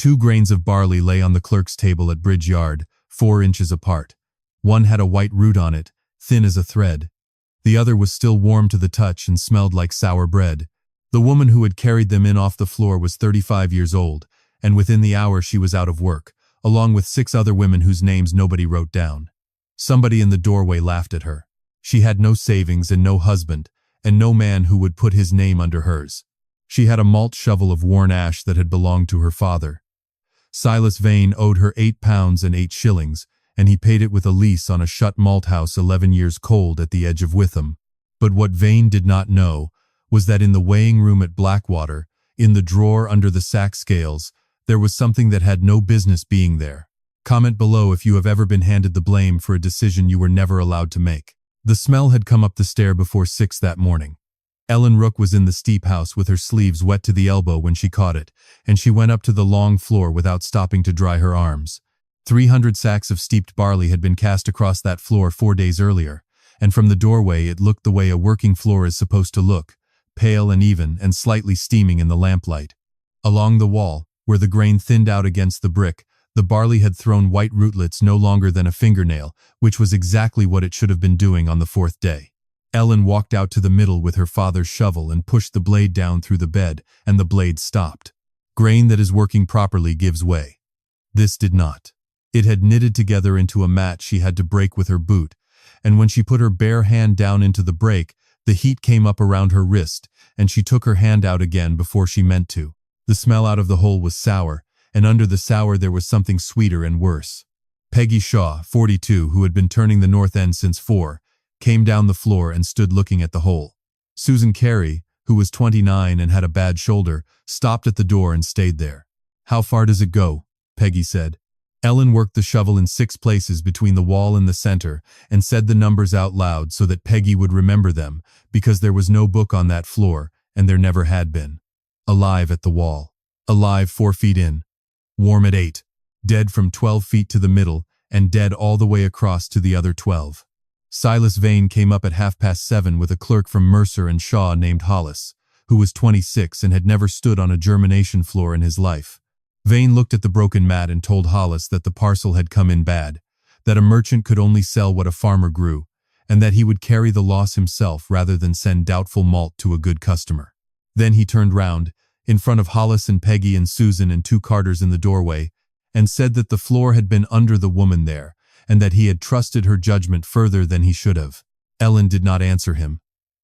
2 grains of barley lay on the clerk's table at Bridge Yard, 4 inches apart. One had a white root on it, thin as a thread. The other was still warm to the touch and smelled like sour bread. The woman who had carried them in off the floor was 35 years old, and within the hour she was out of work, along with 6 other women whose names nobody wrote down. Somebody in the doorway laughed at her. She had no savings and no husband, and no man who would put his name under hers. She had a malt shovel of worn ash that had belonged to her father. Silas Vane owed her £8 and 8 shillings, and he paid it with a lease on a shut malt house 11 years cold at the edge of Witham. But what Vane did not know was that in the weighing room at Blackwater, in the drawer under the sack scales, there was something that had no business being there. Comment below if you have ever been handed the blame for a decision you were never allowed to make. The smell had come up the stair before 6 that morning. Ellen Rooke was in the steep house with her sleeves wet to the elbow when she caught it, and she went up to the long floor without stopping to dry her arms. 300 sacks of steeped barley had been cast across that floor 4 days earlier, and from the doorway it looked the way a working floor is supposed to look, pale and even and slightly steaming in the lamplight. Along the wall, where the grain thinned out against the brick, the barley had thrown white rootlets no longer than a fingernail, which was exactly what it should have been doing on the 4th day. Ellen walked out to the middle with her father's shovel and pushed the blade down through the bed, and the blade stopped. Grain that is working properly gives way. This did not. It had knitted together into a mat she had to break with her boot, and when she put her bare hand down into the break, the heat came up around her wrist, and she took her hand out again before she meant to. The smell out of the hole was sour, and under the sour there was something sweeter and worse. Peggy Shaw, 42, who had been turning the north end since 4, came down the floor and stood looking at the hole. Susan Carey, who was 29 and had a bad shoulder, stopped at the door and stayed there. "How far does it go?" Peggy said. Ellen worked the shovel in 6 places between the wall and the center and said the numbers out loud so that Peggy would remember them, because there was no book on that floor, and there never had been. Alive at the wall. Alive 4 feet in. Warm at 8. Dead from 12 feet to the middle, and dead all the way across to the other 12. Silas Vane came up at 7:30 with a clerk from Mercer and Shaw named Hollis, who was 26 and had never stood on a germination floor in his life. Vane looked at the broken mat and told Hollis that the parcel had come in bad, that a merchant could only sell what a farmer grew, and that he would carry the loss himself rather than send doubtful malt to a good customer. Then he turned round, in front of Hollis and Peggy and Susan and 2 carters in the doorway, and said that the floor had been under the woman there, and that he had trusted her judgment further than he should have. Ellen did not answer him.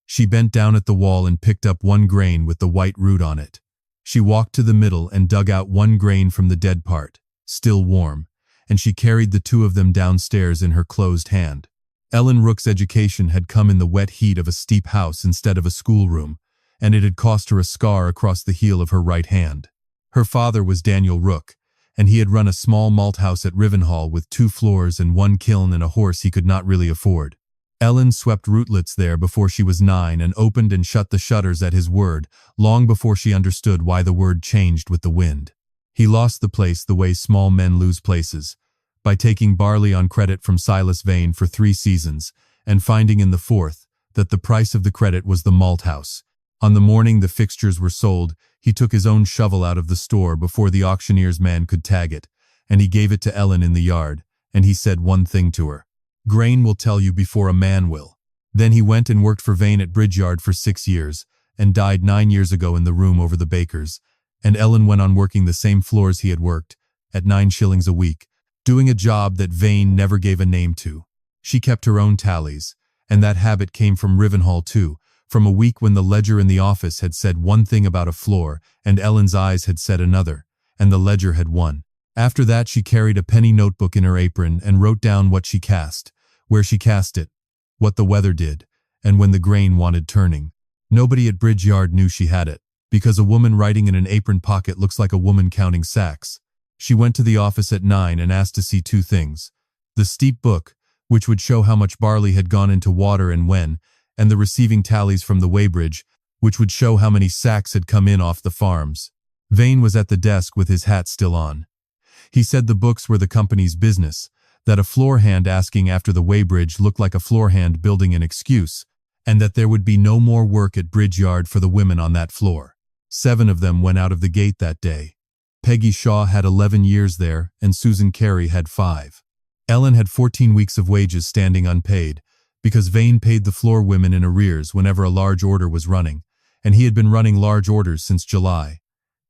She bent down at the wall and picked up 1 grain with the white root on it. She walked to the middle and dug out 1 grain from the dead part, still warm, and she carried the 2 of them downstairs in her closed hand. Ellen Rooke's education had come in the wet heat of a steep house instead of a schoolroom, and it had cost her a scar across the heel of her right hand. Her father was Daniel Rooke, and he had run a small malt house at Rivenhall with 2 floors and 1 kiln and a horse he could not really afford. Ellen swept rootlets there before she was 9 and opened and shut the shutters at his word, long before she understood why the word changed with the wind. He lost the place the way small men lose places, by taking barley on credit from Silas Vane for 3 seasons, and finding in the 4th that the price of the credit was the malt house. On the morning the fixtures were sold, he took his own shovel out of the store before the auctioneer's man could tag it, and he gave it to Ellen in the yard, and he said one thing to her. "Grain will tell you before a man will." Then he went and worked for Vane at Bridge Yard for 6 years, and died 9 years ago in the room over the baker's, and Ellen went on working the same floors he had worked, at 9 shillings a week, doing a job that Vane never gave a name to. She kept her own tallies, and that habit came from Rivenhall too, from a week when the ledger in the office had said one thing about a floor, and Ellen's eyes had said another, and the ledger had won. After that she carried a penny notebook in her apron and wrote down what she cast, where she cast it, what the weather did, and when the grain wanted turning. Nobody at Bridge Yard knew she had it, because a woman writing in an apron pocket looks like a woman counting sacks. She went to the office at 9 and asked to see 2 things. The steep book, which would show how much barley had gone into water and when, and the receiving tallies from the weighbridge, which would show how many sacks had come in off the farms. Vane was at the desk with his hat still on. He said the books were the company's business, that a floor hand asking after the weighbridge looked like a floor hand building an excuse, and that there would be no more work at Bridge Yard for the women on that floor. 7 of them went out of the gate that day. Peggy Shaw had 11 years there, and Susan Carey had 5. Ellen had 14 weeks of wages standing unpaid, because Vane paid the floor women in arrears whenever a large order was running, and he had been running large orders since July.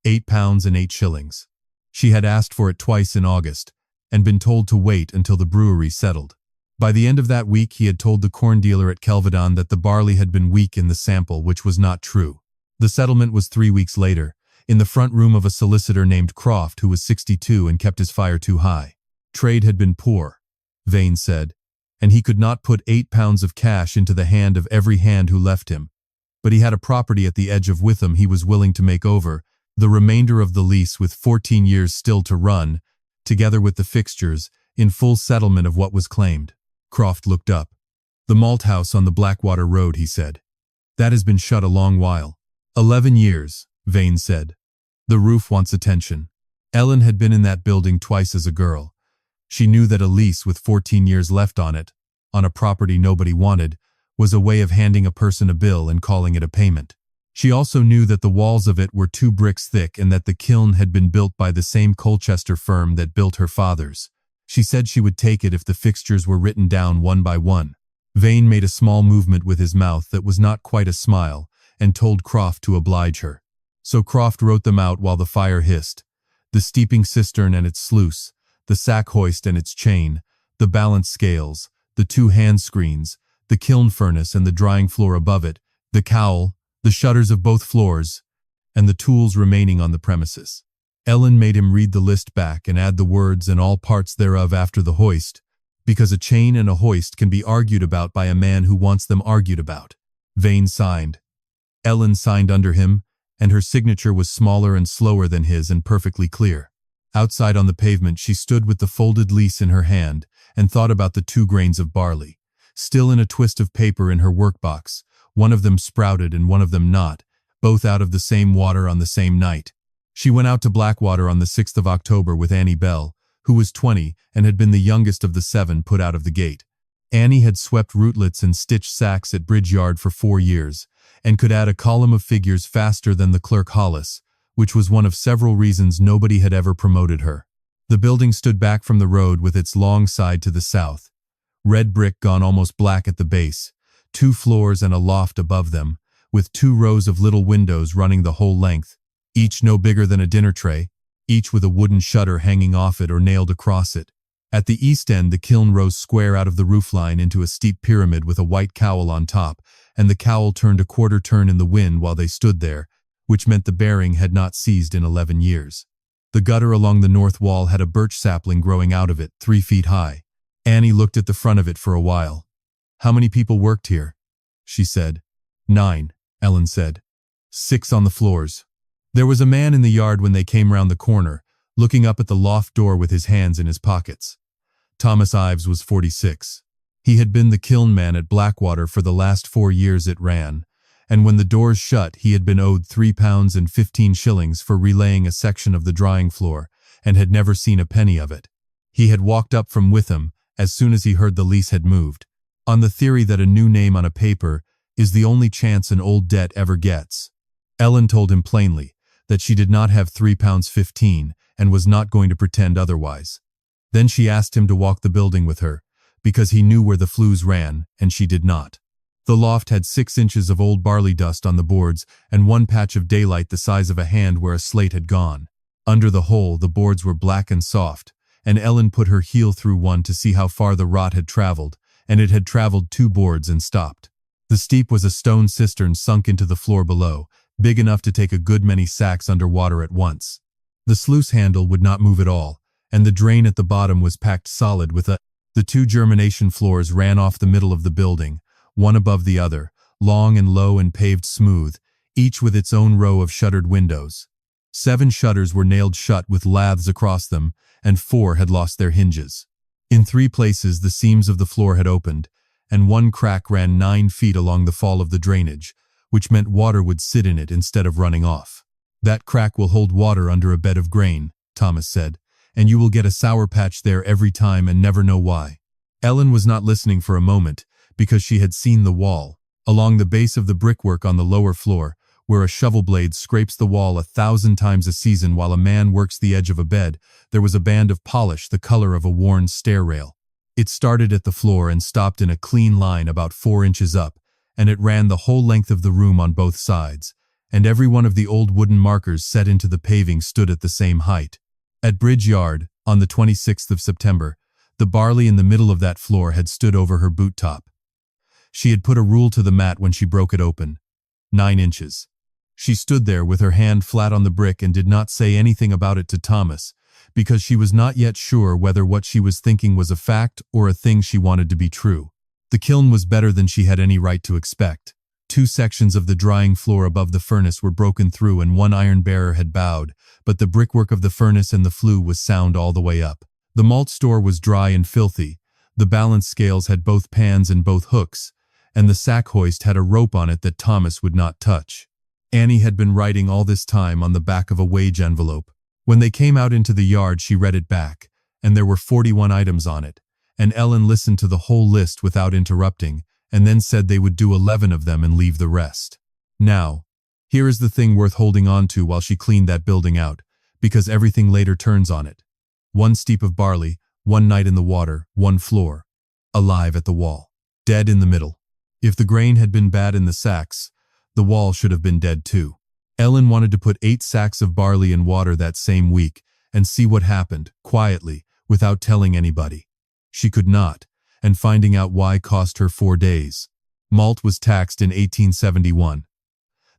£8 and 8 shillings. She had asked for it twice in August, and been told to wait until the brewery settled. By the end of that week he had told the corn dealer at Kelvedon that the barley had been weak in the sample, which was not true. The settlement was 3 weeks later, in the front room of a solicitor named Croft, who was 62 and kept his fire too high. Trade had been poor, Vane said, and he could not put £8 of cash into the hand of every hand who left him. But he had a property at the edge of Witham he was willing to make over, the remainder of the lease with 14 years still to run, together with the fixtures, in full settlement of what was claimed. Croft looked up. The malt house on the Blackwater Road, he said. That has been shut a long while. 11 years, Vane said. The roof wants attention. Ellen had been in that building twice as a girl. She knew that a lease with 14 years left on it, on a property nobody wanted, was a way of handing a person a bill and calling it a payment. She also knew that the walls of it were 2 bricks thick and that the kiln had been built by the same Colchester firm that built her father's. She said she would take it if the fixtures were written down one by one. Vane made a small movement with his mouth that was not quite a smile, and told Croft to oblige her. So Croft wrote them out while the fire hissed. The steeping cistern and its sluice, the sack hoist and its chain, the balance scales, the 2 hand screens, the kiln furnace and the drying floor above it, the cowl, the shutters of both floors, and the tools remaining on the premises. Ellen made him read the list back and add the words and all parts thereof after the hoist, because a chain and a hoist can be argued about by a man who wants them argued about. Vane signed. Ellen signed under him, and her signature was smaller and slower than his and perfectly clear. Outside on the pavement she stood with the folded lease in her hand and thought about the 2 grains of barley, still in a twist of paper in her workbox, one of them sprouted and one of them not, both out of the same water on the same night. She went out to Blackwater on the 6th of October with Annie Bell, who was 20 and had been the youngest of the 7 put out of the gate. Annie had swept rootlets and stitched sacks at Bridge Yard for 4 years, and could add a column of figures faster than the clerk Hollis, which was one of several reasons nobody had ever promoted her. The building stood back from the road with its long side to the south. Red brick gone almost black at the base, 2 floors and a loft above them, with 2 rows of little windows running the whole length, each no bigger than a dinner tray, each with a wooden shutter hanging off it or nailed across it. At the east end the kiln rose square out of the roofline into a steep pyramid with a white cowl on top, and the cowl turned a quarter turn in the wind while they stood there, which meant the bearing had not seized in 11 years. The gutter along the north wall had a birch sapling growing out of it, 3 feet high. Annie looked at the front of it for a while. "How many people worked here?" she said. 9, Ellen said. 6 on the floors. There was a man in the yard when they came round the corner, looking up at the loft door with his hands in his pockets. Thomas Ives was 46. He had been the kiln man at Blackwater for the last 4 years it ran, and when the doors shut he had been owed £3 and 15 shillings for relaying a section of the drying floor, and had never seen a penny of it. He had walked up from Witham as soon as he heard the lease had moved, on the theory that a new name on a paper is the only chance an old debt ever gets. Ellen told him plainly that she did not have £3.15 and was not going to pretend otherwise. Then she asked him to walk the building with her, because he knew where the flues ran, and she did not. The loft had 6 inches of old barley dust on the boards and 1 patch of daylight the size of a hand where a slate had gone. Under the hole the boards were black and soft, and Ellen put her heel through one to see how far the rot had traveled, and it had traveled 2 boards and stopped. The steep was a stone cistern sunk into the floor below, big enough to take a good many sacks under water at once. The sluice handle would not move at all, and the drain at the bottom was packed solid with The 2 germination floors ran off the middle of the building, one above the other, long and low and paved smooth, each with its own row of shuttered windows. 7 shutters were nailed shut with laths across them, and 4 had lost their hinges. In 3 places the seams of the floor had opened, and 1 crack ran 9 feet along the fall of the drainage, which meant water would sit in it instead of running off. "That crack will hold water under a bed of grain," Thomas said, "and you will get a sour patch there every time and never know why." Ellen was not listening for a moment, because she had seen the wall, along the base of the brickwork on the lower floor, where a shovel blade scrapes the wall 1,000 times a season while a man works the edge of a bed, there was a band of polish the color of a worn stair rail. It started at the floor and stopped in a clean line about 4 inches up, and it ran the whole length of the room on both sides, and every one of the old wooden markers set into the paving stood at the same height. At Bridge Yard, on the 26th of September, the barley in the middle of that floor had stood over her boot top. She had put a rule to the mat when she broke it open. 9 inches. She stood there with her hand flat on the brick and did not say anything about it to Thomas, because she was not yet sure whether what she was thinking was a fact or a thing she wanted to be true. The kiln was better than she had any right to expect. 2 sections of the drying floor above the furnace were broken through and one iron bearer had bowed, but the brickwork of the furnace and the flue was sound all the way up. The malt store was dry and filthy. The balance scales had both pans and both hooks, and the sack hoist had a rope on it that Thomas would not touch. Annie had been writing all this time on the back of a wage envelope. When they came out into the yard, she read it back, and there were 41 items on it, and Ellen listened to the whole list without interrupting, and then said they would do 11 of them and leave the rest. Now, here is the thing worth holding on to while she cleaned that building out, because everything later turns on it. 1 steep of barley, 1 night in the water, 1 floor. Alive at the wall. Dead in the middle. If the grain had been bad in the sacks, the wall should have been dead too. Ellen wanted to put 8 sacks of barley in water that same week and see what happened, quietly, without telling anybody. She could not, and finding out why cost her 4 days. Malt was taxed in 1871.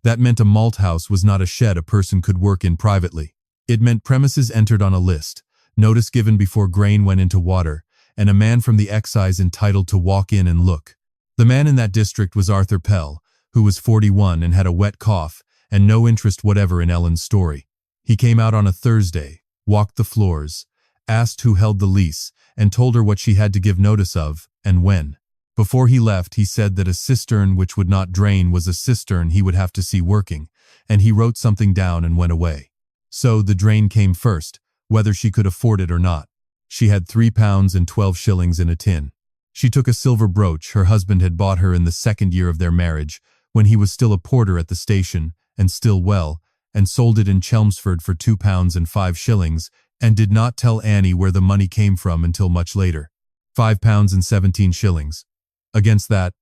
That meant a malt house was not a shed a person could work in privately. It meant premises entered on a list, notice given before grain went into water, and a man from the excise entitled to walk in and look. The man in that district was Arthur Pell, who was 41 and had a wet cough and no interest whatever in Ellen's story. He came out on a Thursday, walked the floors, asked who held the lease, and told her what she had to give notice of, and when. Before he left, he said that a cistern which would not drain was a cistern he would have to see working, and he wrote something down and went away. So the drain came first, whether she could afford it or not. She had £3 and 12 shillings in a tin. She took a silver brooch her husband had bought her in the 2nd year of their marriage, when he was still a porter at the station, and still well, and sold it in Chelmsford for £2 and 5 shillings, and did not tell Annie where the money came from until much later. £5 and 17 shillings. Against that,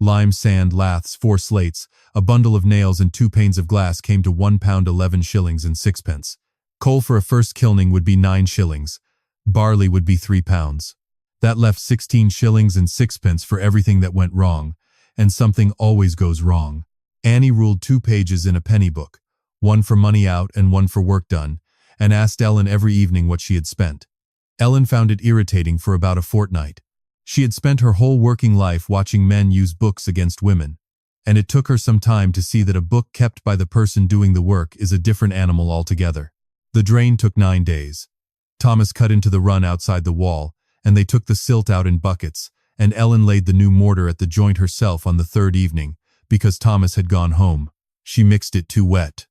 lime, sand, laths, 4 slates, a bundle of nails and 2 panes of glass came to £1 11 shillings and 6 pence. Coal for a first kilning would be 9 shillings. Barley would be £3. That left 16 shillings and 6 pence for everything that went wrong, and something always goes wrong. Annie ruled 2 pages in a penny book, 1 for money out and 1 for work done, and asked Ellen every evening what she had spent. Ellen found it irritating for about a fortnight. She had spent her whole working life watching men use books against women, and it took her some time to see that a book kept by the person doing the work is a different animal altogether. The drain took 9 days. Thomas cut into the run outside the wall, and they took the silt out in buckets, and Ellen laid the new mortar at the joint herself on the 3rd evening, because Thomas had gone home. She mixed it too wet.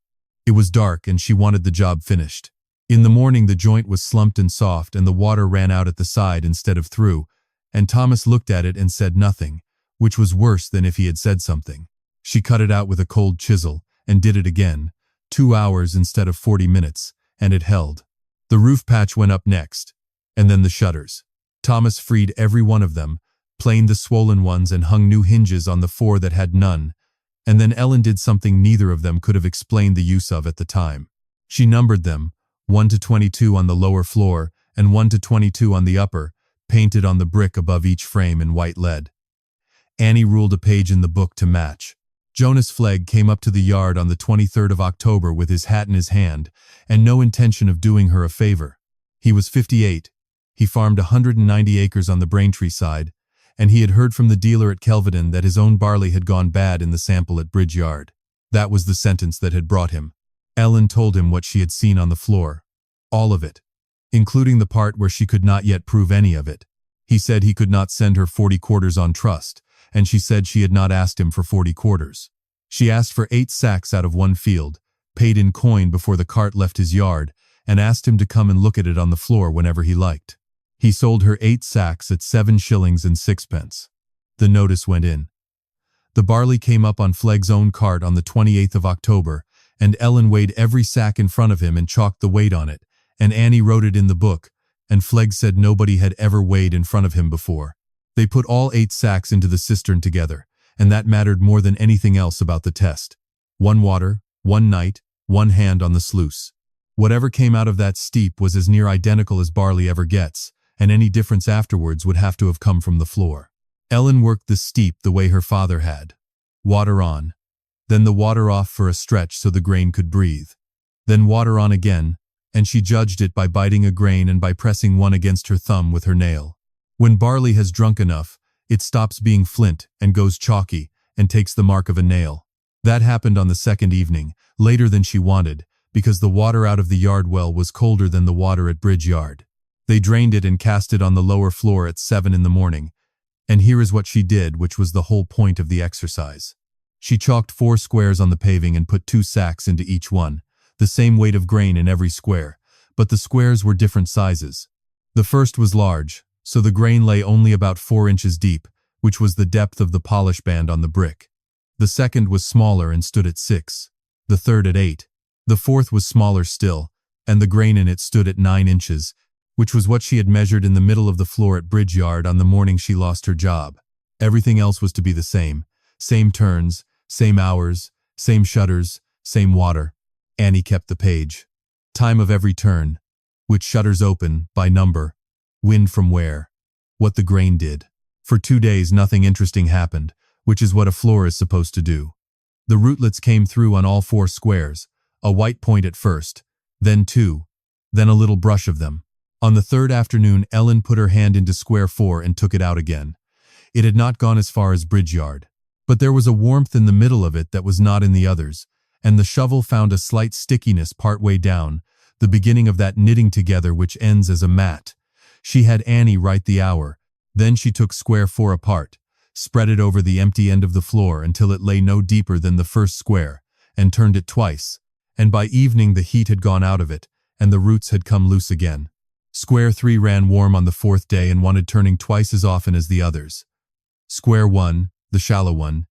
It was dark and she wanted the job finished. In the morning the joint was slumped and soft and the water ran out at the side instead of through, and Thomas looked at it and said nothing, which was worse than if he had said something. She cut it out with a cold chisel, and did it again, 2 hours instead of 40 minutes, and it held. The roof patch went up next, and then the shutters. Thomas freed every one of them, planed the swollen ones and hung new hinges on the 4 that had none, and then Ellen did something neither of them could have explained the use of at the time. She numbered them, 1 to 22 on the lower floor and 1 to 22 on the upper, painted on the brick above each frame in white lead. Annie ruled a page in the book to match. Jonas Flegg came up to the yard on the 23rd of October with his hat in his hand and no intention of doing her a favor. He was 58. He farmed 190 acres on the Braintree side, and he had heard from the dealer at Kelvedon that his own barley had gone bad in the sample at Bridge Yard. That was the sentence that had brought him. Ellen told him what she had seen on the floor. All of it, including the part where she could not yet prove any of it. He said he could not send her 40 quarters on trust, and she said she had not asked him for 40 quarters. She asked for 8 sacks out of 1 field, paid in coin before the cart left his yard, and asked him to come and look at it on the floor whenever he liked. He sold her 8 sacks at 7 shillings and 6 pence. The notice went in. The barley came up on Flegg's own cart on the 28th of October, and Ellen weighed every sack in front of him and chalked the weight on it, and Annie wrote it in the book, and Flegg said nobody had ever weighed in front of him before. They put all 8 sacks into the cistern together, and that mattered more than anything else about the test. 1 water, 1 night, 1 hand on the sluice. Whatever came out of that steep was as near identical as barley ever gets, and any difference afterwards would have to have come from the floor. Ellen worked the steep the way her father had. Water on. Then the water off for a stretch so the grain could breathe. Then water on again, and she judged it by biting a grain and by pressing one against her thumb with her nail. When barley has drunk enough, it stops being flint and goes chalky and takes the mark of a nail. That happened on the second evening, later than she wanted, because the water out of the yard well was colder than the water at Bridge Yard. They drained it and cast it on the lower floor at 7 in the morning. And here is what she did, which was the whole point of the exercise. She chalked 4 squares on the paving and put 2 sacks into each one, the same weight of grain in every square, but the squares were different sizes. The first was large, so the grain lay only about 4 inches deep, which was the depth of the polish band on the brick. The second was smaller and stood at 6. The third at 8. The fourth was smaller still, and the grain in it stood at 9 inches, which was what she had measured in the middle of the floor at Bridge Yard on the morning she lost her job. Everything else was to be the same. Same turns, same hours, same shutters, same water. Annie kept the page. Time of every turn. Which shutters open, by number. Wind from where. What the grain did. For 2 days nothing interesting happened, which is what a floor is supposed to do. The rootlets came through on all 4 squares, a white point at first, then 2, then a little brush of them. On the 3rd afternoon, Ellen put her hand into square 4 and took it out again. It had not gone as far as Bridge Yard, but there was a warmth in the middle of it that was not in the others, and the shovel found a slight stickiness part way down, the beginning of that knitting together which ends as a mat. She had Annie write the hour. Then she took square 4 apart, spread it over the empty end of the floor until it lay no deeper than the first square, and turned it twice, and by evening the heat had gone out of it, and the roots had come loose again. Square 3 ran warm on the 4th day and wanted turning twice as often as the others. Square 1, the shallow one,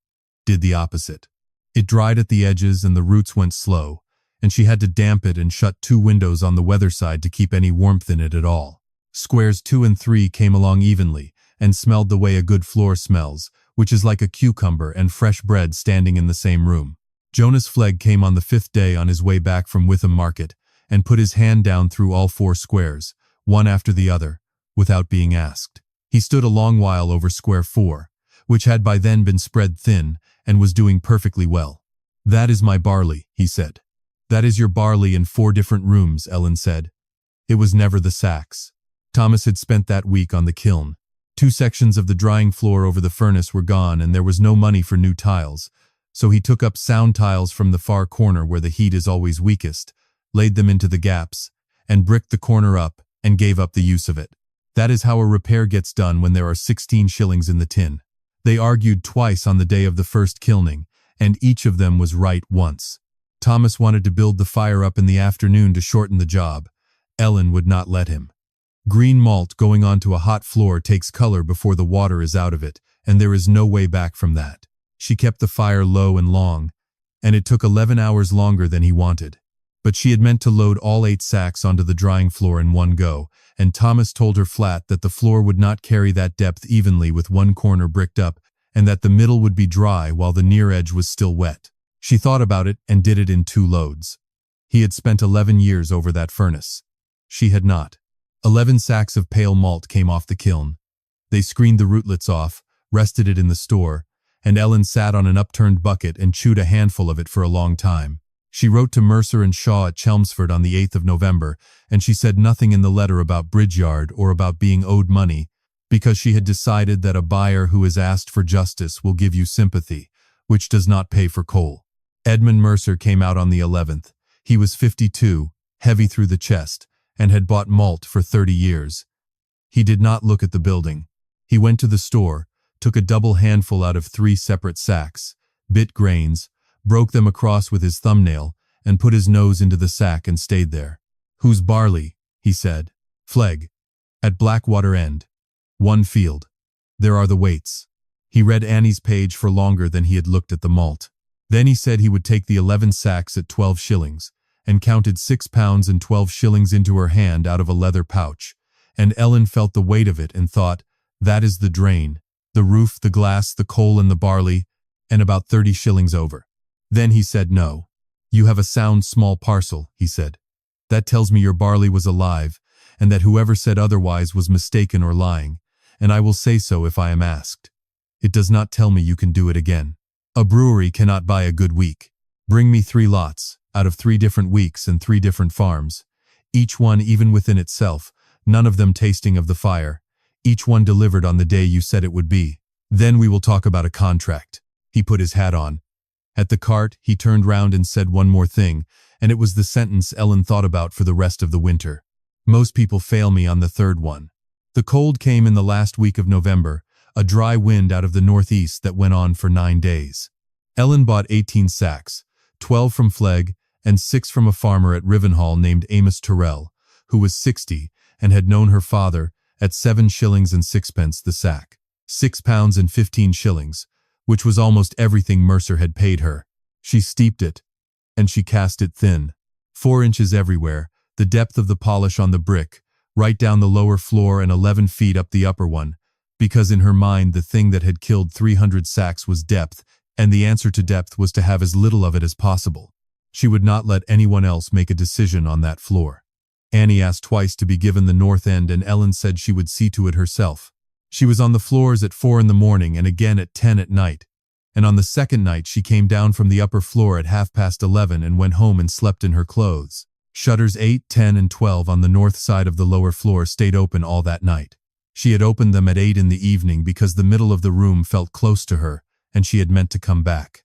did the opposite. It dried at the edges and the roots went slow, and she had to damp it and shut 2 windows on the weather side to keep any warmth in it at all. Squares 2 and 3 came along evenly and smelled the way a good floor smells, which is like a cucumber and fresh bread standing in the same room. Jonas Flegg came on the 5th day on his way back from Witham Market and put his hand down through all 4 squares, one after the other, without being asked. He stood a long while over square 4, which had by then been spread thin and was doing perfectly well. "That is my barley," he said. "That is your barley in 4 different rooms," Ellen said. It was never the sacks. Thomas had spent that week on the kiln. 2 sections of the drying floor over the furnace were gone and there was no money for new tiles, so he took up sound tiles from the far corner where the heat is always weakest, laid them into the gaps, and bricked the corner up and gave up the use of it. That is how a repair gets done when there are 16 shillings in the tin. They argued twice on the day of the first kilning, and each of them was right once. Thomas wanted to build the fire up in the afternoon to shorten the job. Ellen would not let him. Green malt going onto a hot floor takes color before the water is out of it, and there is no way back from that. She kept the fire low and long, and it took 11 hours longer than he wanted. But she had meant to load all 8 sacks onto the drying floor in one go, and Thomas told her flat that the floor would not carry that depth evenly with one corner bricked up, and that the middle would be dry while the near edge was still wet. She thought about it and did it in 2 loads. He had spent 11 years over that furnace. She had not. 11 sacks of pale malt came off the kiln. They screened the rootlets off, rested it in the store, and Ellen sat on an upturned bucket and chewed a handful of it for a long time. She wrote to Mercer and Shaw at Chelmsford on the 8th of November, and she said nothing in the letter about Bridge Yard or about being owed money, because she had decided that a buyer who is asked for justice will give you sympathy, which does not pay for coal. Edmund Mercer came out on the 11th. He was 52, heavy through the chest, and had bought malt for 30 years. He did not look at the building. He went to the store, took a double handful out of 3 separate sacks, bit grains, broke them across with his thumbnail, and put his nose into the sack and stayed there. "Whose barley?" he said. "Flegg. At Blackwater End. 1 field. There are the weights." He read Annie's page for longer than he had looked at the malt. Then he said he would take the 11 sacks at 12 shillings, and counted 6 pounds and 12 shillings into her hand out of a leather pouch. And Ellen felt the weight of it and thought, that is the drain, the roof, the glass, the coal and the barley, and about 30 shillings over. Then he said no. You have a sound small parcel, he said. That tells me your barley was alive, and that whoever said otherwise was mistaken or lying, and I will say so if I am asked. It does not tell me you can do it again. A brewery cannot buy a good week. Bring me 3 lots, out of 3 different weeks and 3 different farms, each one even within itself, none of them tasting of the fire, each one delivered on the day you said it would be. Then we will talk about a contract. He put his hat on. At the cart, he turned round and said one more thing, and it was the sentence Ellen thought about for the rest of the winter. Most people fail me on the third one. The cold came in the last week of November, a dry wind out of the northeast that went on for 9 days. Ellen bought 18 sacks, 12 from Flegg and 6 from a farmer at Rivenhall named Amos Tyrrell, who was 60 and had known her father, at 7 shillings and 6 the sack. 6 pounds and 15 shillings, which was almost everything Mercer had paid her. She steeped it, and she cast it thin. 4 inches everywhere, the depth of the polish on the brick, right down the lower floor and 11 feet up the upper one, because in her mind the thing that had killed 300 sacks was depth, and the answer to depth was to have as little of it as possible. She would not let anyone else make a decision on that floor. Annie asked twice to be given the north end, and Ellen said she would see to it herself. She was on the floors at 4 in the morning and again at 10 at night. And on the second night she came down from the upper floor at 11:30 and went home and slept in her clothes. Shutters 8, 10, and 12 on the north side of the lower floor stayed open all that night. She had opened them at 8 in the evening because the middle of the room felt close to her, and she had meant to come back.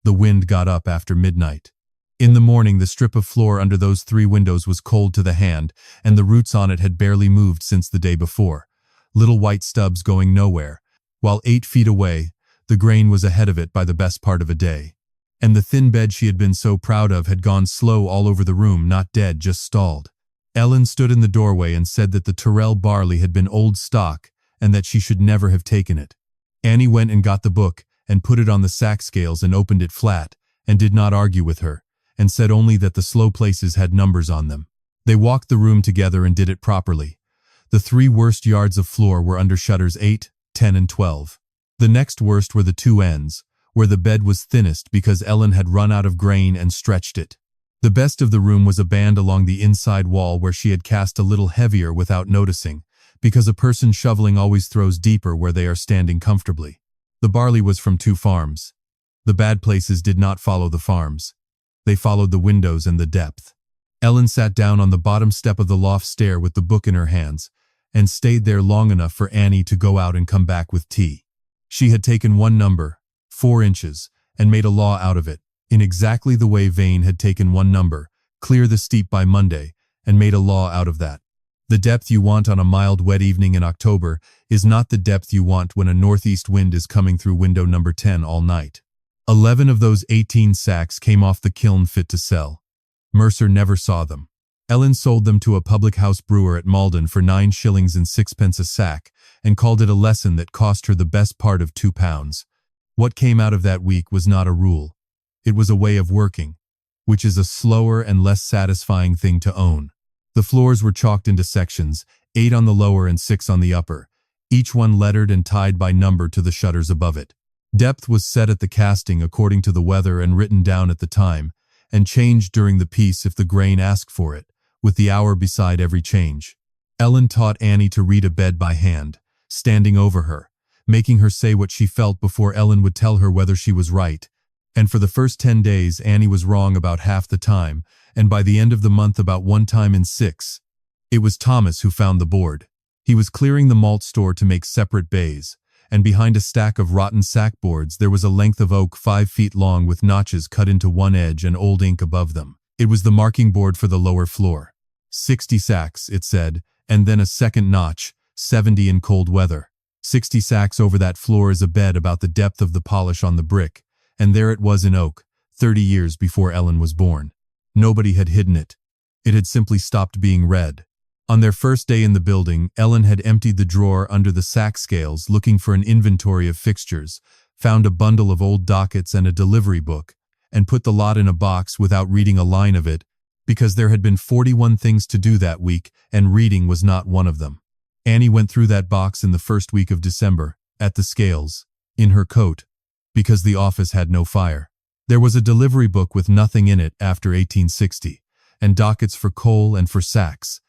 The wind got up after midnight. In the morning the strip of floor under those 3 windows was cold to the hand, and the roots on it had barely moved since the day before, little white stubs going nowhere, while 8 feet away, the grain was ahead of it by the best part of a day. And the thin bed she had been so proud of had gone slow all over the room, not dead, just stalled. Ellen stood in the doorway and said that the Tyrrell barley had been old stock and that she should never have taken it. Annie went and got the book and put it on the sack scales and opened it flat, and did not argue with her, and said only that the slow places had numbers on them. They walked the room together and did it properly. The 3 worst yards of floor were under shutters 8, 10, and 12. The next worst were the 2 ends, where the bed was thinnest because Ellen had run out of grain and stretched it. The best of the room was a band along the inside wall where she had cast a little heavier without noticing, because a person shoveling always throws deeper where they are standing comfortably. The barley was from 2 farms. The bad places did not follow the farms. They followed the windows and the depth. Ellen sat down on the bottom step of the loft stair with the book in her hands, and stayed there long enough for Annie to go out and come back with tea. She had taken one number, 4 inches, and made a law out of it, in exactly the way Vane had taken one number, clear the steep by Monday, and made a law out of that. The depth you want on a mild wet evening in October is not the depth you want when a northeast wind is coming through window number 10 all night. 11 of those 18 sacks came off the kiln fit to sell. Mercer never saw them. Ellen sold them to a public house brewer at Malden for 9 shillings and 6 a sack, and called it a lesson that cost her the best part of 2 pounds. What came out of that week was not a rule. It was a way of working, which is a slower and less satisfying thing to own. The floors were chalked into sections, 8 on the lower and 6 on the upper, each one lettered and tied by number to the shutters above it. Depth was set at the casting according to the weather and written down at the time, and changed during the piece if the grain asked for it, with the hour beside every change. Ellen taught Annie to read a bed by hand, standing over her, making her say what she felt before Ellen would tell her whether she was right. And for the first 10 days Annie was wrong about half the time, and by the end of the month about 1 time in 6. It was Thomas who found the board. He was clearing the malt store to make separate bays, and behind a stack of rotten sack boards there was a length of oak 5 feet long with notches cut into one edge and old ink above them. It was the marking board for the lower floor. 60 sacks, it said, and then a second notch, 70 in cold weather. 60 sacks over that floor is a bed about the depth of the polish on the brick, and there it was in oak, 30 years before Ellen was born. Nobody had hidden it. It had simply stopped being read. On their first day in the building, Ellen had emptied the drawer under the sack scales looking for an inventory of fixtures, found a bundle of old dockets and a delivery book, and put the lot in a box without reading a line of it, because there had been 41 things to do that week, and reading was not one of them. Annie went through that box in the first week of December, at the scales, in her coat, because the office had no fire. There was a delivery book with nothing in it after 1860, and dockets for coal and for sacks.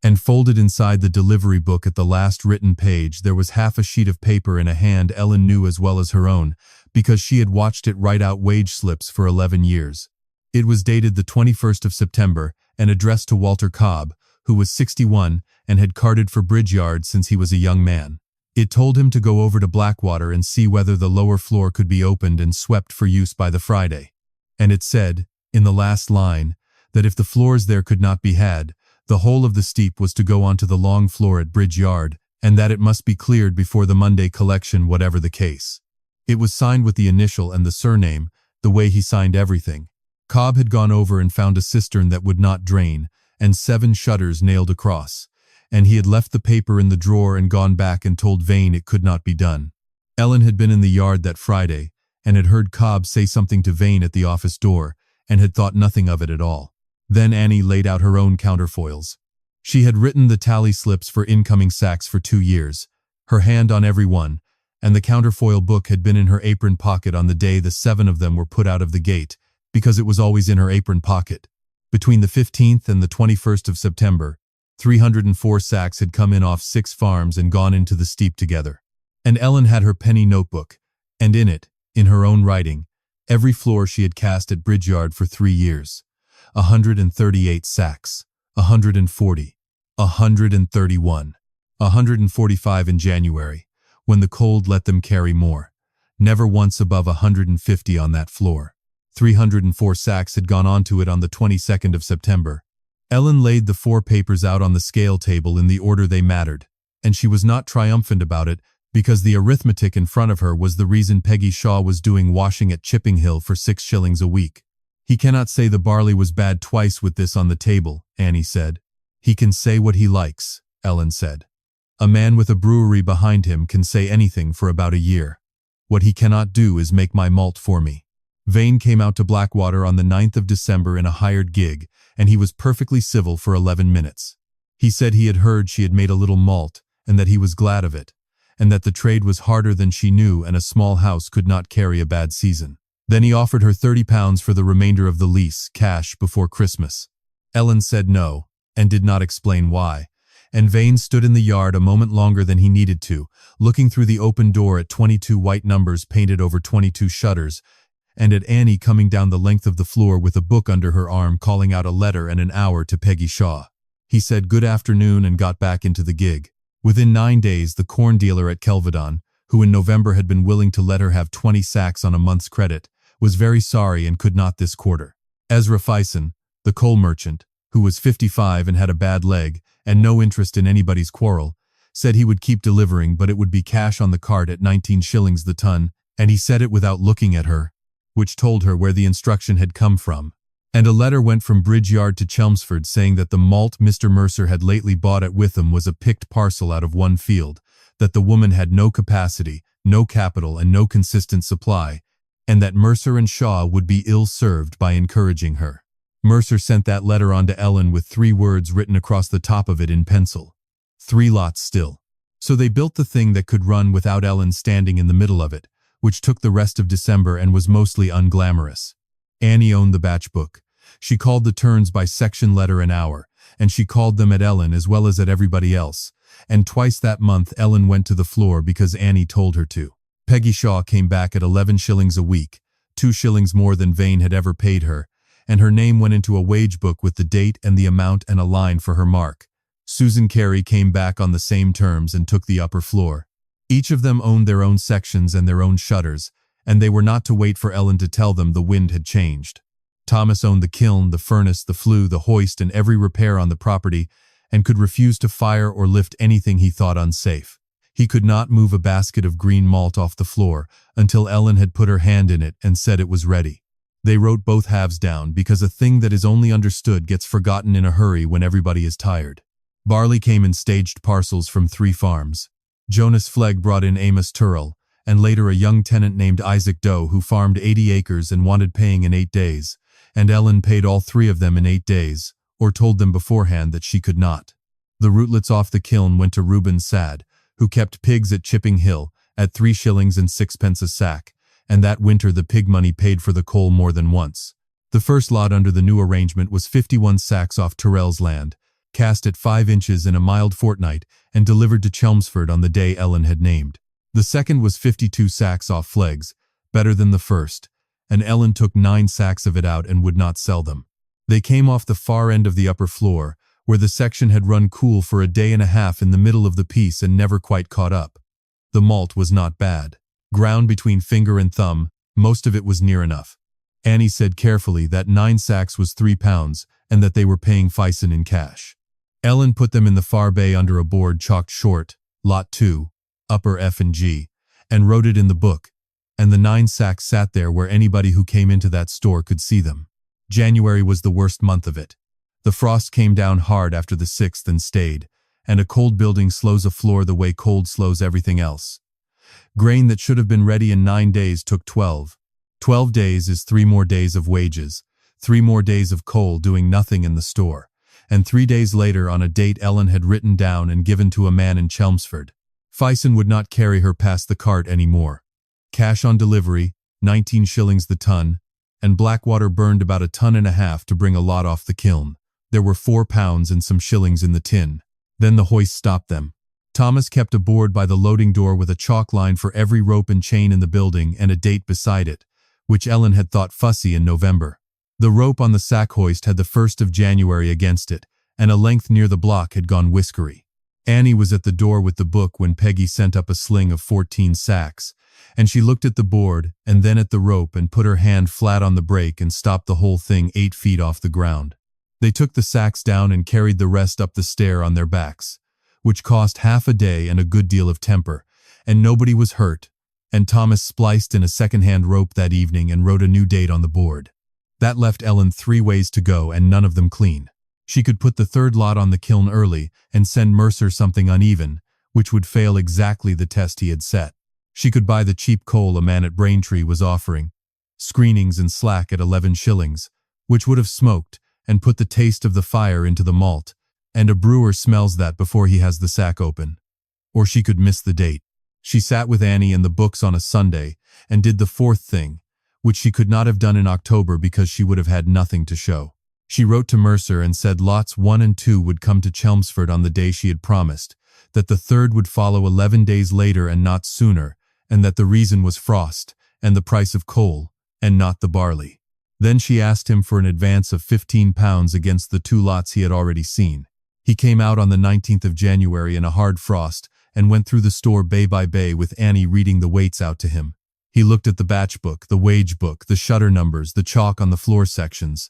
And folded inside the delivery book at the last written page there was half a sheet of paper in a hand Ellen knew as well as her own, because she had watched it write out wage slips for 11 years. It was dated the 21st of September and addressed to Walter Cobb, who was 61 and had carted for Bridge Yard since he was a young man. It told him to go over to Blackwater and see whether the lower floor could be opened and swept for use by the Friday. And it said, in the last line, that if the floors there could not be had, the whole of the steep was to go onto the long floor at Bridge Yard, and that it must be cleared before the Monday collection whatever the case. It was signed with the initial and the surname, the way he signed everything. Cobb had gone over and found a cistern that would not drain, and 7 shutters nailed across, and he had left the paper in the drawer and gone back and told Vane it could not be done. Ellen had been in the yard that Friday, and had heard Cobb say something to Vane at the office door, and had thought nothing of it at all. Then Annie laid out her own counterfoils. She had written the tally slips for incoming sacks for 2 years, her hand on every one, and the counterfoil book had been in her apron pocket on the day the 7 of them were put out of the gate, because it was always in her apron pocket. Between the 15th and the 21st of September, 304 sacks had come in off 6 farms and gone into the steep together. And Ellen had her penny notebook, and in it, in her own writing, every floor she had cast at Bridge Yard for 3 years. 138 sacks, 140, 131, 145 in January, when the cold let them carry more. Never once above 150 on that floor. 304 sacks had gone onto it on the 22nd of September. Ellen laid the 4 papers out on the scale table in the order they mattered, and she was not triumphant about it because the arithmetic in front of her was the reason Peggy Shaw was doing washing at Chipping Hill for 6 shillings a week. He cannot say the barley was bad twice with this on the table, Annie said. He can say what he likes, Ellen said. A man with a brewery behind him can say anything for about a year. What he cannot do is make my malt for me. Vane came out to Blackwater on the 9th of December in a hired gig, and he was perfectly civil for 11 minutes. He said he had heard she had made a little malt, and that he was glad of it, and that the trade was harder than she knew and a small house could not carry a bad season. Then he offered her £30 for the remainder of the lease, cash, before Christmas. Ellen said no, and did not explain why, and Vane stood in the yard a moment longer than he needed to, looking through the open door at 22 white numbers painted over 22 shutters, and at Annie coming down the length of the floor with a book under her arm calling out a letter and an hour to Peggy Shaw. He said good afternoon and got back into the gig. Within 9 days, the corn dealer at Kelvedon, who in November had been willing to let her have 20 sacks on a month's credit, was very sorry and could not this quarter. Ezra Fison, the coal merchant, who was 55 and had a bad leg and no interest in anybody's quarrel, said he would keep delivering but it would be cash on the cart at 19 shillings the ton, and he said it without looking at her, which told her where the instruction had come from. And a letter went from Bridge Yard to Chelmsford saying that the malt Mr. Mercer had lately bought at Witham was a picked parcel out of one field, that the woman had no capacity, no capital and no consistent supply, and that Mercer and Shaw would be ill-served by encouraging her. Mercer sent that letter on to Ellen with 3 words written across the top of it in pencil. 3 lots still. So they built the thing that could run without Ellen standing in the middle of it, which took the rest of December and was mostly unglamorous. Annie owned the batch book. She called the turns by section letter an hour, and she called them at Ellen as well as at everybody else, and twice that month Ellen went to the floor because Annie told her to. Peggy Shaw came back at 11 shillings a week, 2 shillings more than Vane had ever paid her, and her name went into a wage book with the date and the amount and a line for her mark. Susan Carey came back on the same terms and took the upper floor. Each of them owned their own sections and their own shutters, and they were not to wait for Ellen to tell them the wind had changed. Thomas owned the kiln, the furnace, the flue, the hoist, and every repair on the property, and could refuse to fire or lift anything he thought unsafe. He could not move a basket of green malt off the floor until Ellen had put her hand in it and said it was ready. They wrote both halves down because a thing that is only understood gets forgotten in a hurry when everybody is tired. Barley came in staged parcels from 3 farms. Jonas Flegg brought in Amos Turrell, and later a young tenant named Isaac Doe who farmed 80 acres and wanted paying in 8 days, and Ellen paid all 3 of them in 8 days, or told them beforehand that she could not. The rootlets off the kiln went to Reuben Sad, who kept pigs at Chipping Hill, at 3 shillings and 6 pence a sack, and that winter the pig money paid for the coal more than once. The first lot under the new arrangement was 51 sacks off Turrell's land, cast at 5 inches in a mild fortnight and delivered to Chelmsford on the day Ellen had named. The second was 52 sacks off Flegg's, better than the first, and Ellen took 9 sacks of it out and would not sell them. They came off the far end of the upper floor, where the section had run cool for a day and a half in the middle of the piece and never quite caught up. The malt was not bad. Ground between finger and thumb, most of it was near enough. Annie said carefully that 9 sacks was £3 and that they were paying Fison in cash. Ellen put them in the far bay under a board chalked short, Lot 2, upper F and G, and wrote it in the book, and the 9 sacks sat there where anybody who came into that store could see them. January was the worst month of it. The frost came down hard after the 6th and stayed, and a cold building slows a floor the way cold slows everything else. Grain that should have been ready in 9 days took 12. 12 days is 3 more days of wages, 3 more days of coal doing nothing in the store, and 3 days later on a date Ellen had written down and given to a man in Chelmsford. Fison would not carry her past the cart any more. Cash on delivery, 19 shillings the ton, and Blackwater burned about 1.5 tons to bring a lot off the kiln. There were £4 and some shillings in the tin. Then the hoist stopped them. Thomas kept a board by the loading door with a chalk line for every rope and chain in the building and a date beside it, which Ellen had thought fussy in November. The rope on the sack hoist had the 1st of January against it, and a length near the block had gone whiskery. Annie was at the door with the book when Peggy sent up a sling of 14 sacks, and she looked at the board and then at the rope and put her hand flat on the brake and stopped the whole thing 8 feet off the ground. They took the sacks down and carried the rest up the stair on their backs, which cost half a day and a good deal of temper, and nobody was hurt, and Thomas spliced in a second-hand rope that evening and wrote a new date on the board. That left Ellen 3 ways to go and none of them clean. She could put the 3rd lot on the kiln early and send Mercer something uneven, which would fail exactly the test he had set. She could buy the cheap coal a man at Braintree was offering, screenings and slack at 11 shillings, which would have smoked and put the taste of the fire into the malt, and a brewer smells that before he has the sack open. Or she could miss the date. She sat with Annie and the books on a Sunday and did the 4th thing, which she could not have done in October because she would have had nothing to show. She wrote to Mercer and said lots 1 and 2 would come to Chelmsford on the day she had promised, that the 3rd would follow 11 days later and not sooner, and that the reason was frost and the price of coal, and not the barley. Then she asked him for an advance of £15 against the 2 lots he had already seen. He came out on the 19th of January in a hard frost and went through the store bay by bay with Annie reading the weights out to him. He looked at the batch book, the wage book, the shutter numbers, the chalk on the floor sections.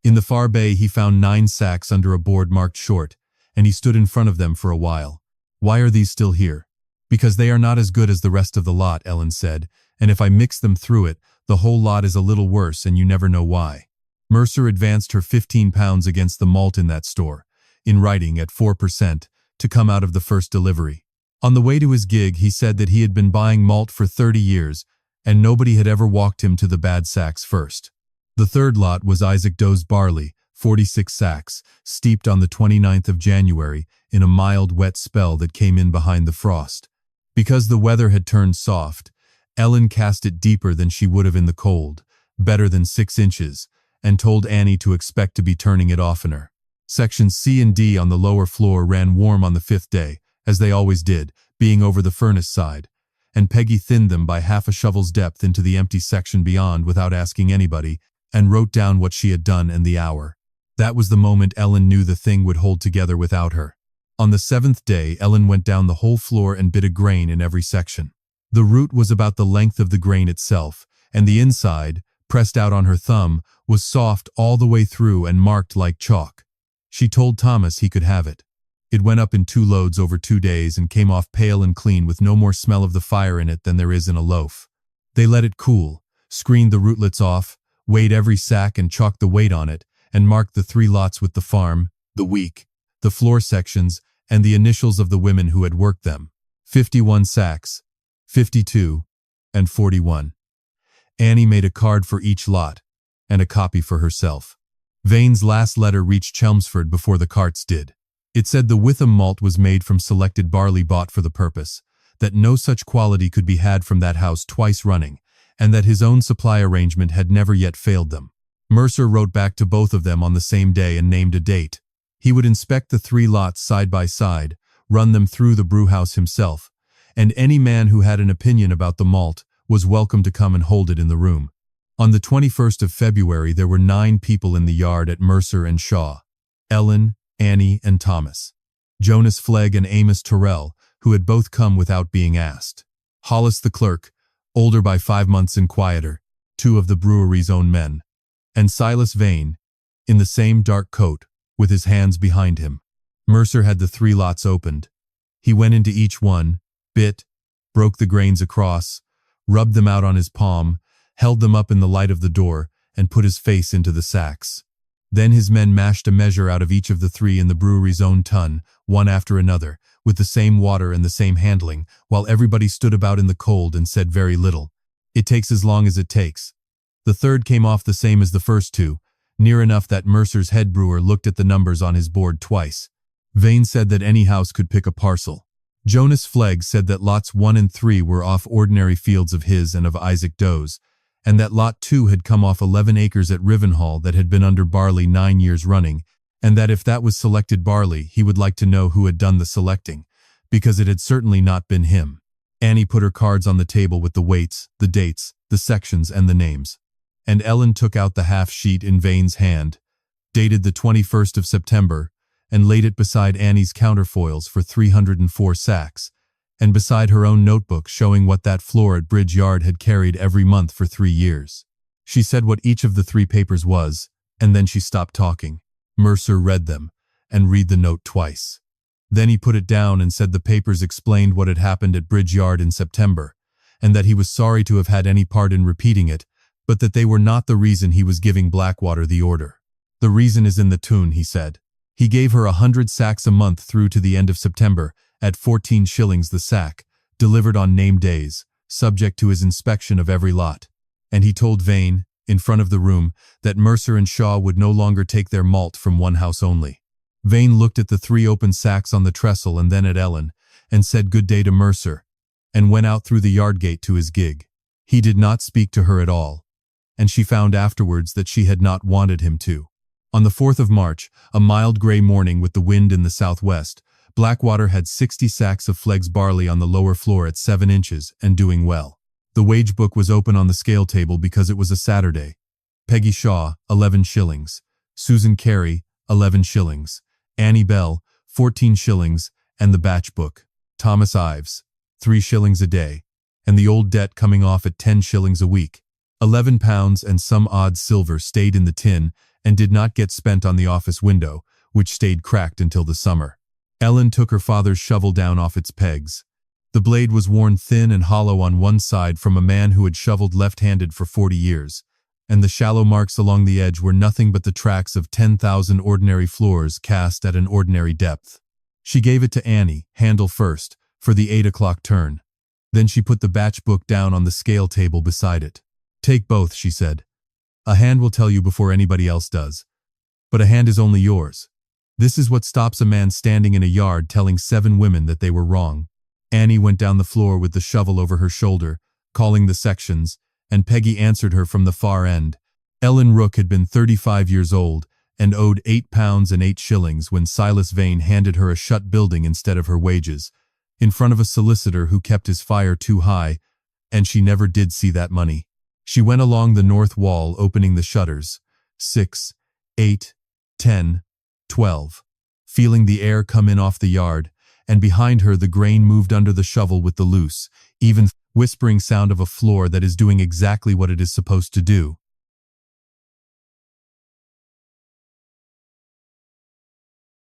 In the far bay he found 9 sacks under a board marked short, and he stood in front of them for a while. Why are these still here? Because they are not as good as the rest of the lot, Ellen said, and if I mix them through it, the whole lot is a little worse and you never know why. Mercer advanced her £15 against the malt in that store, in writing at 4%, to come out of the first delivery. On the way to his gig he said that he had been buying malt for 30 years, and nobody had ever walked him to the bad sacks first. The 3rd lot was Isaac Doe's barley, 46 sacks, steeped on the 29th of January in a mild wet spell that came in behind the frost. Because the weather had turned soft, Ellen cast it deeper than she would have in the cold, better than 6 inches, and told Annie to expect to be turning it oftener. Sections C and D on the lower floor ran warm on the 5th day, as they always did, being over the furnace side, and Peggy thinned them by half a shovel's depth into the empty section beyond without asking anybody, and wrote down what she had done and the hour. That was the moment Ellen knew the thing would hold together without her. On the 7th day, Ellen went down the whole floor and bit a grain in every section. The root was about the length of the grain itself, and the inside, pressed out on her thumb, was soft all the way through and marked like chalk. She told Thomas he could have it. It went up in 2 loads over 2 days and came off pale and clean with no more smell of the fire in it than there is in a loaf. They let it cool, screened the rootlets off, weighed every sack and chalked the weight on it, and marked the 3 lots with the farm, the week, the floor sections, and the initials of the women who had worked them. 51 sacks, 52, and 41. Annie made a card for each lot, and a copy for herself. Vane's last letter reached Chelmsford before the carts did. It said the Witham malt was made from selected barley bought for the purpose, that no such quality could be had from that house twice running, and that his own supply arrangement had never yet failed them. Mercer wrote back to both of them on the same day and named a date. He would inspect the 3 lots side by side, run them through the brewhouse himself, and any man who had an opinion about the malt was welcome to come and hold it in the room. On the 21st of February there were 9 people in the yard at Mercer and Shaw. Ellen, Annie, and Thomas. Jonas Flegg and Amos Tyrrell, who had both come without being asked. Hollis the clerk, older by 5 months and quieter, 2 of the brewery's own men. And Silas Vane, in the same dark coat, with his hands behind him. Mercer had the 3 lots opened. He went into each one, bit, broke the grains across, rubbed them out on his palm, held them up in the light of the door, and put his face into the sacks. Then his men mashed a measure out of each of the 3 in the brewery's own tun, one after another, with the same water and the same handling, while everybody stood about in the cold and said very little. It takes as long as it takes. The 3rd came off the same as the first 2, near enough that Mercer's head brewer looked at the numbers on his board twice. Vane said that any house could pick a parcel. Jonas Flegg said that lots 1 and 3 were off ordinary fields of his and of Isaac Doe's, and that lot 2 had come off 11 acres at Rivenhall that had been under Barley 9 years running, and that if that was selected Barley, he would like to know who had done the selecting, because it had certainly not been him. Annie put her cards on the table with the weights, the dates, the sections, and the names. And Ellen took out the half-sheet in Vane's hand, dated the 21st of September, and laid it beside Annie's counterfoils for 304 sacks, and beside her own notebook showing what that floor at Bridge Yard had carried every month for 3 years. She said what each of the 3 papers was, and then she stopped talking. Mercer read them, and read the note twice. Then he put it down and said the papers explained what had happened at Bridge Yard in September, and that he was sorry to have had any part in repeating it, but that they were not the reason he was giving Blackwater the order. The reason is in the tune, he said. He gave her 100 sacks a month through to the end of September, at 14 shillings the sack, delivered on named days, subject to his inspection of every lot. And he told Vane, in front of the room, that Mercer and Shaw would no longer take their malt from one house only. Vane looked at the 3 open sacks on the trestle and then at Ellen, and said good day to Mercer, and went out through the yard gate to his gig. He did not speak to her at all, and she found afterwards that she had not wanted him to. On the 4th of March, a mild grey morning with the wind in the southwest, Blackwater had 60 sacks of Flegg's barley on the lower floor at 7 inches and doing well. The wage book was open on the scale table because it was a Saturday. Peggy Shaw, 11 shillings. Susan Carey, 11 shillings. Annie Bell, 14 shillings, and the batch book. Thomas Ives, 3 shillings a day, and the old debt coming off at 10 shillings a week. 11 pounds and some odd silver stayed in the tin and did not get spent on the office window, which stayed cracked until the summer. Ellen took her father's shovel down off its pegs. The blade was worn thin and hollow on one side from a man who had shoveled left-handed for 40 years, and the shallow marks along the edge were nothing but the tracks of 10,000 ordinary floors cast at an ordinary depth. She gave it to Annie, handle first, for the 8 o'clock turn. Then she put the batch book down on the scale table beside it. Take both, she said. A hand will tell you before anybody else does. But a hand is only yours. This is what stops a man standing in a yard telling 7 women that they were wrong. Annie went down the floor with the shovel over her shoulder, calling the sections, and Peggy answered her from the far end. Ellen Rooke had been 35 years old and owed 8 pounds and 8 shillings when Silas Vane handed her a shut building instead of her wages, in front of a solicitor who kept his fire too high, and she never did see that money. She went along the north wall opening the shutters, 6, 8, 10, 12, feeling the air come in off the yard, and behind her the grain moved under the shovel with the loose, even whispering sound of a floor that is doing exactly what it is supposed to do.